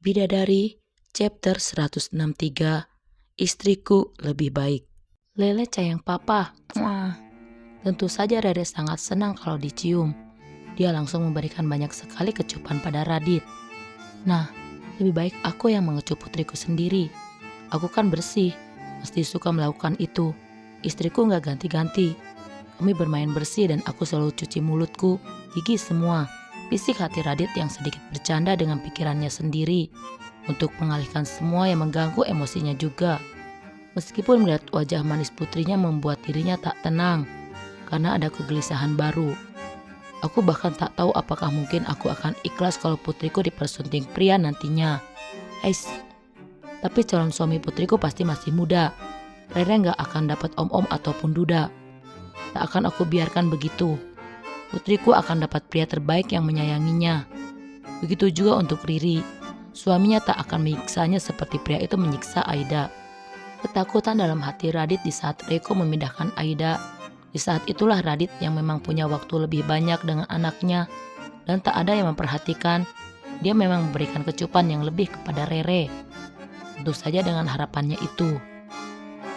Bidadari, chapter 163, Istriku Lebih Baik. Lele sayang papa. Mwah. Tentu saja Rere sangat senang kalau dicium. Dia langsung memberikan banyak sekali kecupan pada Radit. Nah, lebih baik aku yang mengecup putriku sendiri. Aku kan bersih, mesti suka melakukan itu. Istriku gak ganti-ganti. Kami bermain bersih dan aku selalu cuci mulutku, gigi semua. Bisik hati Radit yang sedikit bercanda dengan pikirannya sendiri untuk mengalihkan semua yang mengganggu emosinya juga. Meskipun melihat wajah manis putrinya membuat dirinya tak tenang karena ada kegelisahan baru. Aku bahkan tak tahu apakah mungkin aku akan ikhlas kalau putriku dipersunting pria nantinya. Tapi calon suami putriku pasti masih muda. Rere gak akan dapat om-om ataupun duda. Tak akan aku biarkan begitu. Putriku akan dapat pria terbaik yang menyayanginya. Begitu juga untuk Riri. Suaminya tak akan menyiksanya seperti pria itu menyiksa Aida. Ketakutan dalam hati Radit di saat Reiko memindahkan Aida. Di saat itulah Radit yang memang punya waktu lebih banyak dengan anaknya dan tak ada yang memperhatikan. Dia memang memberikan kecupan yang lebih kepada Rere. Tentu saja dengan harapannya itu.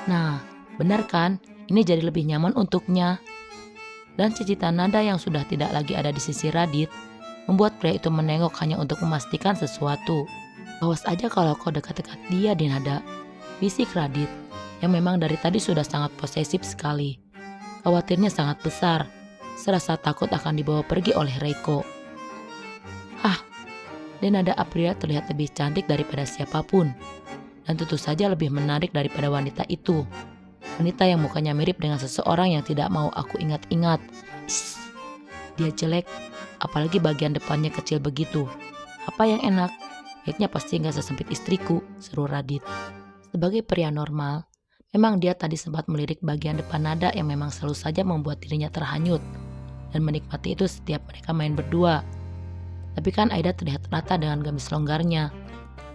Nah, benar kan? Ini jadi lebih nyaman untuknya. Dan cicitan nada yang sudah tidak lagi ada di sisi Radit membuat pria itu menengok hanya untuk memastikan sesuatu. Awas aja kalau kau dekat-dekat dia, Dinada, bisik Radit yang memang dari tadi sudah sangat posesif sekali. Khawatirnya sangat besar, serasa takut akan dibawa pergi oleh Reiko. Dinada Aprilia terlihat lebih cantik daripada siapapun dan tentu saja lebih menarik daripada wanita itu. Wanita yang mukanya mirip dengan seseorang yang tidak mau aku ingat-ingat. Dia jelek, apalagi bagian depannya kecil begitu. Apa yang enak? Headnya pasti gak sesempit istriku, seru Radit. Sebagai pria normal, memang dia tadi sempat melirik bagian depan nada yang memang selalu saja membuat dirinya terhanyut dan menikmati itu setiap mereka main berdua. Tapi kan Aida terlihat rata dengan gamis longgarnya.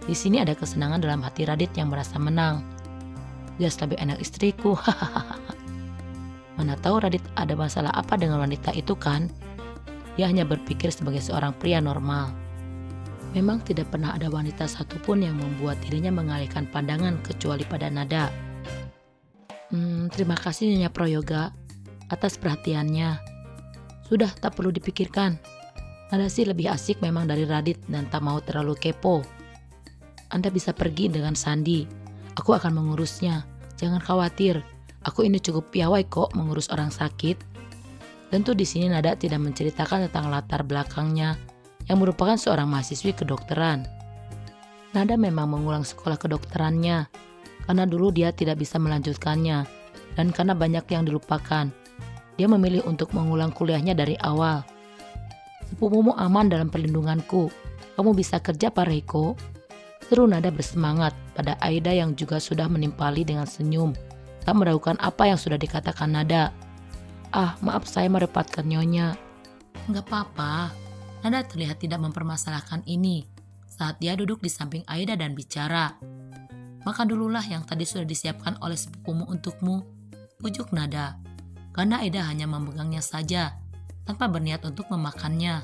Di sini ada kesenangan dalam hati Radit yang merasa menang. Jelas lebih enak istriku. Mana tahu Radit ada masalah apa dengan wanita itu kan? Dia hanya berpikir sebagai seorang pria normal. Memang tidak pernah ada wanita satupun yang membuat dirinya mengalihkan pandangan kecuali pada nada. Terima kasih Nyonya Prayoga atas perhatiannya. Sudah tak perlu dipikirkan. Nada sih lebih asik memang dari Radit dan tak mau terlalu kepo. Anda bisa pergi dengan Sandi. Aku akan mengurusnya. Jangan khawatir. Aku ini cukup piawai kok mengurus orang sakit. Tentu di sini Nada tidak menceritakan tentang latar belakangnya yang merupakan seorang mahasiswi kedokteran. Nada memang mengulang sekolah kedokterannya karena dulu dia tidak bisa melanjutkannya dan karena banyak yang dilupakan. Dia memilih untuk mengulang kuliahnya dari awal. Sepupumu aman dalam perlindunganku. Kamu bisa kerja Pak Reiko? Seru Nada bersemangat pada Aida yang juga sudah menimpali dengan senyum. Tak meragukan apa yang sudah dikatakan Nada. Maaf saya merepotkan Nyonya. Enggak apa-apa. Nada terlihat tidak mempermasalahkan ini saat dia duduk di samping Aida dan bicara. Makan dululah yang tadi sudah disiapkan oleh sepupumu untukmu. Pujuk Nada. Karena Aida hanya memegangnya saja tanpa berniat untuk memakannya.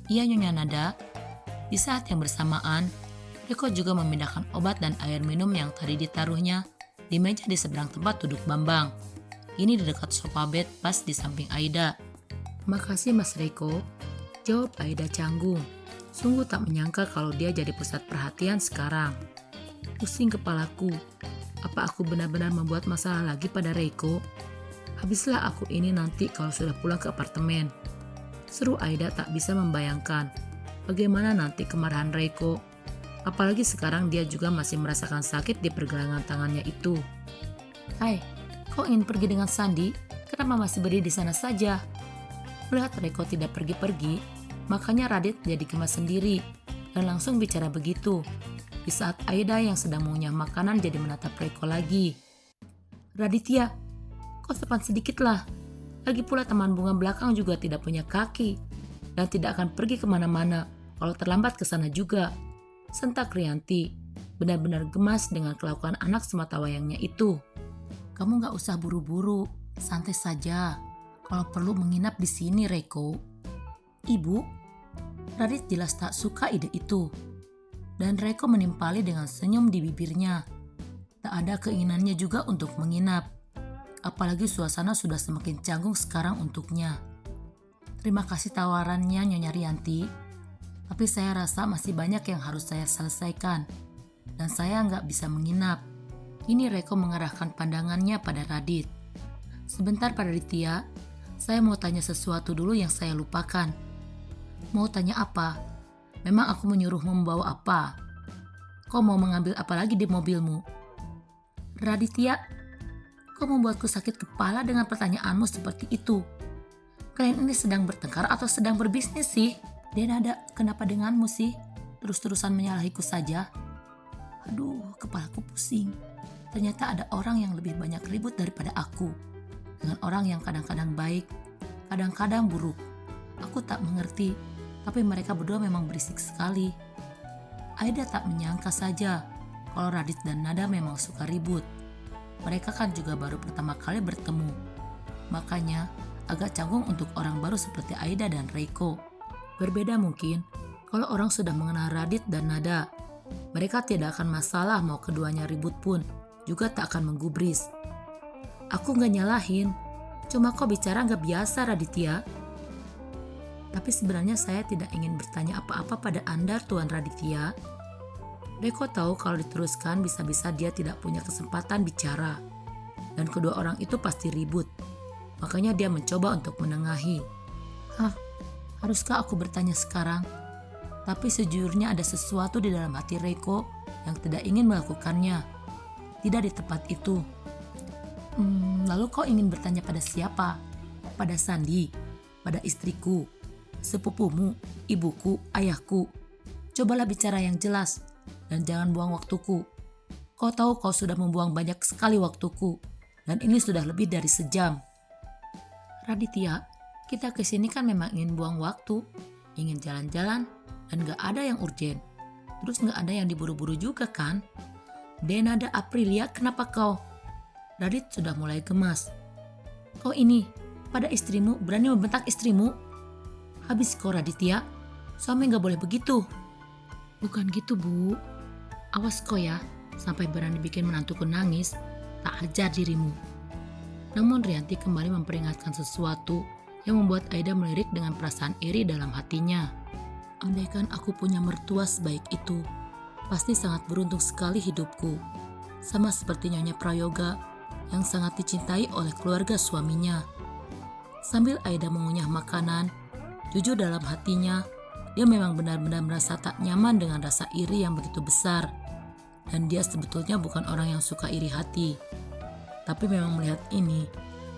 Iya Nyonya Nada. Di saat yang bersamaan, Riko juga memindahkan obat dan air minum yang tadi ditaruhnya di meja di seberang tempat duduk Bambang. Ini di dekat sofa bed pas di samping Aida. Makasih Mas Riko, jawab Aida canggung. Sungguh tak menyangka kalau dia jadi pusat perhatian sekarang. Pusing kepalaku, apa aku benar-benar membuat masalah lagi pada Riko? Habislah aku ini nanti kalau sudah pulang ke apartemen. Seru Aida tak bisa membayangkan bagaimana nanti kemarahan Riko. Apalagi sekarang dia juga masih merasakan sakit di pergelangan tangannya itu. Hai, kau ingin pergi dengan Sandi? Kenapa masih berdiri di sana saja? Melihat Reiko tidak pergi-pergi, makanya Radit jadi gemas sendiri dan langsung bicara begitu. Di saat Aida yang sedang mengunyah makanan jadi menatap Reiko lagi. Raditya, kau sopan sedikit lah. Lagi pula teman bunga belakang juga tidak punya kaki dan tidak akan pergi kemana-mana kalau terlambat ke sana juga. Sentak Rianti, benar-benar gemas dengan kelakuan anak sematawayangnya itu. Kamu gak usah buru-buru, santai saja. Kalau perlu menginap di sini, Reiko. Ibu, Radit jelas tak suka ide itu. Dan Reiko menimpali dengan senyum di bibirnya. Tak ada keinginannya juga untuk menginap. Apalagi suasana sudah semakin canggung sekarang untuknya. Terima kasih tawarannya Nyonya Rianti. Tapi saya rasa masih banyak yang harus saya selesaikan. Dan saya nggak bisa menginap. Ini Reiko mengarahkan pandangannya pada Radit. Sebentar Pak Raditya, saya mau tanya sesuatu dulu yang saya lupakan. Mau tanya apa? Memang aku menyuruh membawa apa? Kau mau mengambil apa lagi di mobilmu? Raditya, kau membuatku sakit kepala dengan pertanyaanmu seperti itu. Kalian ini sedang bertengkar atau sedang berbisnis sih? Denada, kenapa denganmu sih? Terus-terusan menyalahiku saja. Aduh, kepalaku pusing. Ternyata ada orang yang lebih banyak ribut daripada aku. Dengan orang yang kadang-kadang baik, kadang-kadang buruk. Aku tak mengerti, tapi mereka berdua memang berisik sekali. Aida tak menyangka saja kalau Radit dan Nada memang suka ribut. Mereka kan juga baru pertama kali bertemu. Makanya agak canggung untuk orang baru seperti Aida dan Reiko. Berbeda mungkin kalau orang sudah mengenal Radit dan Nada. Mereka tidak akan masalah mau keduanya ribut pun, juga tak akan menggubris. Aku gak nyalahin, cuma kok bicara gak biasa Raditya. Tapi sebenarnya saya tidak ingin bertanya apa-apa pada Anda Tuan Raditya. Reiko tahu kalau diteruskan bisa-bisa dia tidak punya kesempatan bicara. Dan kedua orang itu pasti ribut. Makanya dia mencoba untuk menengahi. Haruskah aku bertanya sekarang? Tapi sejujurnya ada sesuatu di dalam hati Reiko yang tidak ingin melakukannya. Tidak di tempat itu. Lalu kau ingin bertanya pada siapa? Pada Sandi? Pada istriku? Sepupumu? Ibuku? Ayahku? Cobalah bicara yang jelas dan jangan buang waktuku. Kau tahu kau sudah membuang banyak sekali waktuku dan ini sudah lebih dari sejam. Raditya, kita kesini kan memang ingin buang waktu, ingin jalan-jalan dan gak ada yang urgen. Terus gak ada yang diburu-buru juga kan? Denada Aprilia, kenapa kau? Radit sudah mulai gemas. Kau ini, pada istrimu berani membentak istrimu? Habis kau Raditya, suami gak boleh begitu. Bukan gitu Bu. Awas kau ya, sampai berani bikin menantuku nangis, tak ajar dirimu. Namun Rianti kembali memperingatkan sesuatu yang membuat Aida melirik dengan perasaan iri dalam hatinya. Andaikan aku punya mertua sebaik itu, pasti sangat beruntung sekali hidupku. Sama seperti Nyonya Prayoga yang sangat dicintai oleh keluarga suaminya. Sambil Aida mengunyah makanan, jujur dalam hatinya, dia memang benar-benar merasa tak nyaman dengan rasa iri yang begitu besar. Dan dia sebetulnya bukan orang yang suka iri hati. Tapi memang melihat ini,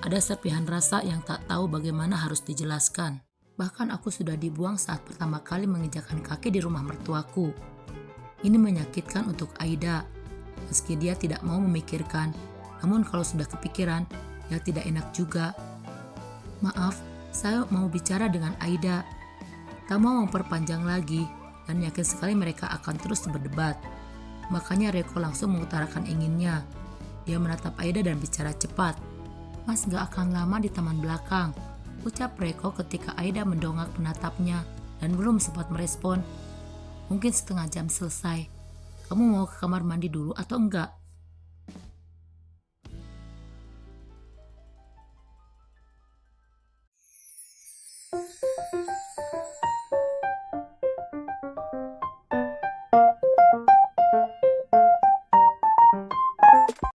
ada serpihan rasa yang tak tahu bagaimana harus dijelaskan. Bahkan aku sudah dibuang saat pertama kali menginjakkan kaki di rumah mertuaku. Ini menyakitkan untuk Aida. Meski dia tidak mau memikirkan, namun kalau sudah kepikiran, ya tidak enak juga. Maaf, saya mau bicara dengan Aida. Tak mau memperpanjang lagi, dan yakin sekali mereka akan terus berdebat. Makanya Reiko langsung mengutarakan inginnya. Dia menatap Aida dan bicara cepat. Mas gak akan lama di taman belakang, ucap Reiko ketika Aida mendongak menatapnya dan belum sempat merespon. Mungkin setengah jam selesai. Kamu mau ke kamar mandi dulu atau enggak?